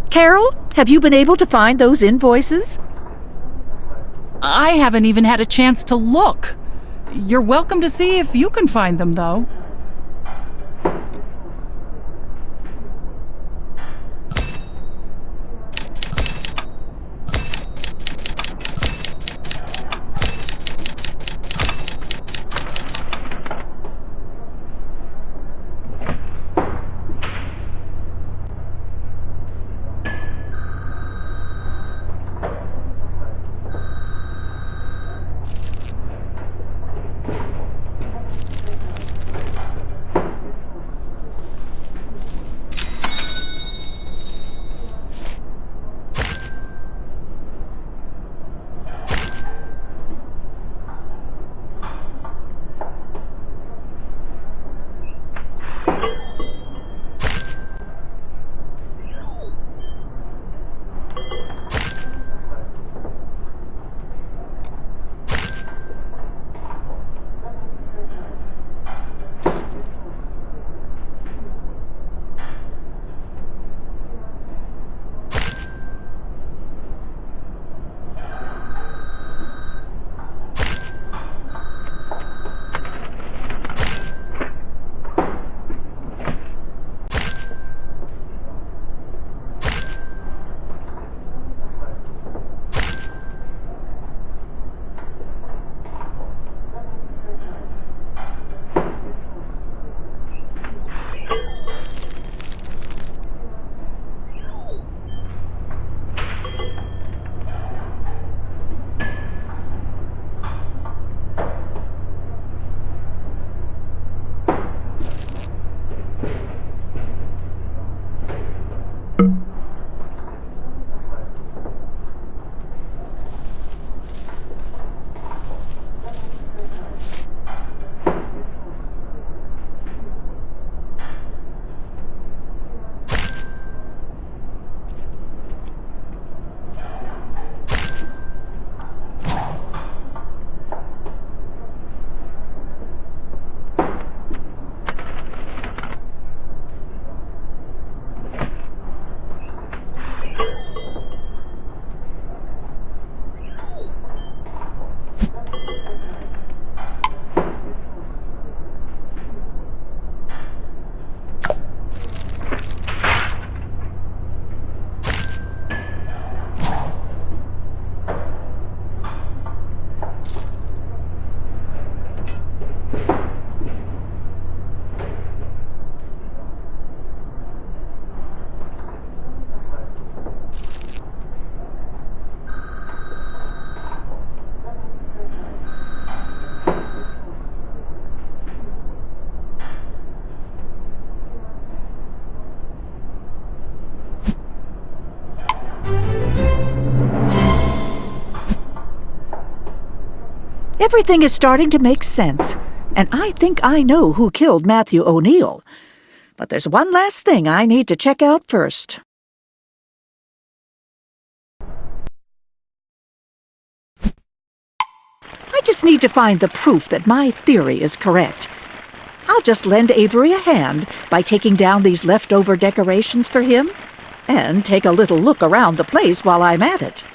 Carol, have you been able to find those invoices? I haven't even had a chance to look. You're welcome to see if you can find them, though. Everything is starting to make sense, and I think I know who killed Matthew O'Neill. But there's one last thing I need to check out first. I just need to find the proof that my theory is correct. I'll just lend Avery a hand by taking down these leftover decorations for him, and take a little look around the place while I'm at it.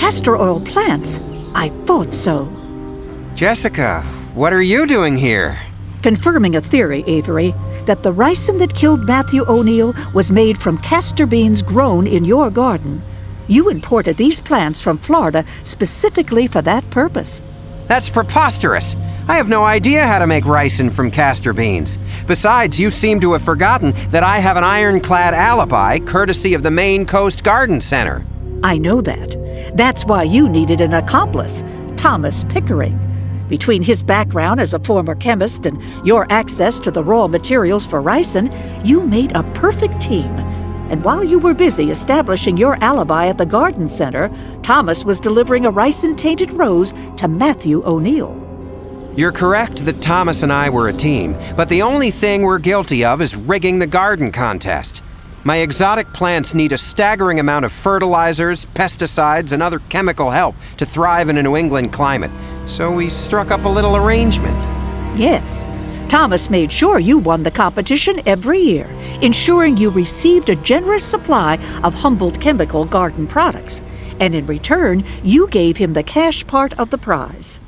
castor oil plants. I thought so. Jessica, what are you doing here? Confirming a theory, Avery, that the ricin that killed Matthew O'Neill was made from castor beans grown in your garden. You imported these plants from Florida specifically for that purpose. That's preposterous. I have no idea how to make ricin from castor beans. Besides, you seem to have forgotten that I have an ironclad alibi courtesy of the Maine Coast Garden Center. I know that. That's why you needed an accomplice, Thomas Pickering. Between his background as a former chemist and your access to the raw materials for ricin, you made a perfect team. And while you were busy establishing your alibi at the garden center, Thomas was delivering a ricin-tainted rose to Matthew O'Neill. You're correct that Thomas and I were a team, but the only thing we're guilty of is rigging the garden contest. My exotic plants need a staggering amount of fertilizers, pesticides, and other chemical help to thrive in a New England climate, so we struck up a little arrangement. Yes. Thomas made sure you won the competition every year, ensuring you received a generous supply of Humboldt Chemical garden products. And in return, you gave him the cash part of the prize.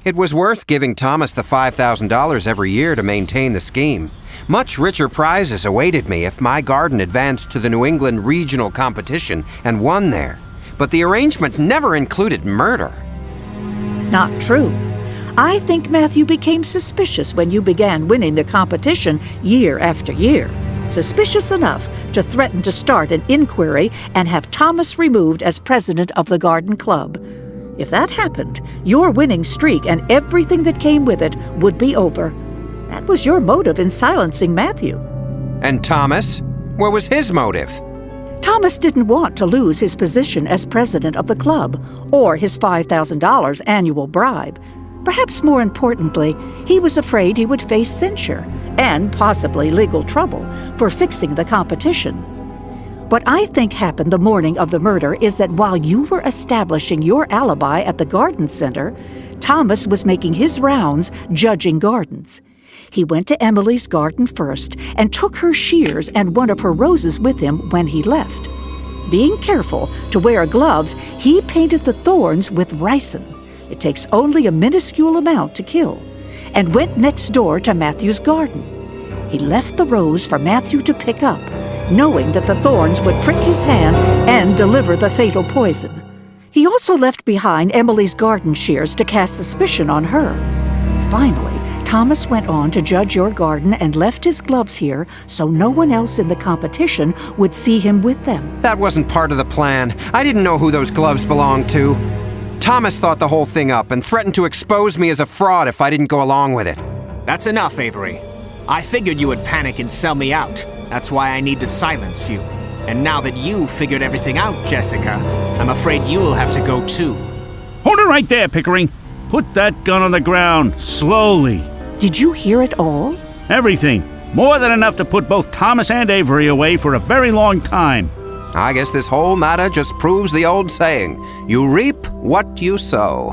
It was worth giving Thomas the $5,000 every year to maintain the scheme. Much richer prizes awaited me if my garden advanced to the New England regional competition and won there. But the arrangement never included murder. Not true. I think Matthew became suspicious when you began winning the competition year after year. Suspicious enough to threaten to start an inquiry and have Thomas removed as president of the garden club. If that happened, your winning streak and everything that came with it would be over. That was your motive in silencing Matthew. And Thomas? What was his motive? Thomas didn't want to lose his position as president of the club or his $5,000 annual bribe. Perhaps more importantly, he was afraid he would face censure and possibly legal trouble for fixing the competition. What I think happened the morning of the murder is that while you were establishing your alibi at the garden center, Thomas was making his rounds judging gardens. He went to Emily's garden first and took her shears and one of her roses with him when he left. Being careful to wear gloves, he painted the thorns with ricin. It takes only a minuscule amount to kill, and went next door to Matthew's garden. He left the rose for Matthew to pick up, knowing that the thorns would prick his hand and deliver the fatal poison. He also left behind Emily's garden shears to cast suspicion on her. Finally, Thomas went on to judge your garden and left his gloves here so no one else in the competition would see him with them. That wasn't part of the plan. I didn't know who those gloves belonged to. Thomas thought the whole thing up and threatened to expose me as a fraud if I didn't go along with it. That's enough, Avery. I figured you would panic and sell me out. That's why I need to silence you. And now that you figured everything out, Jessica, I'm afraid you will have to go too. Hold it right there, Pickering. Put that gun on the ground, slowly. Did you hear it all? Everything. More than enough to put both Thomas and Avery away for a very long time. I guess this whole matter just proves the old saying, you reap what you sow.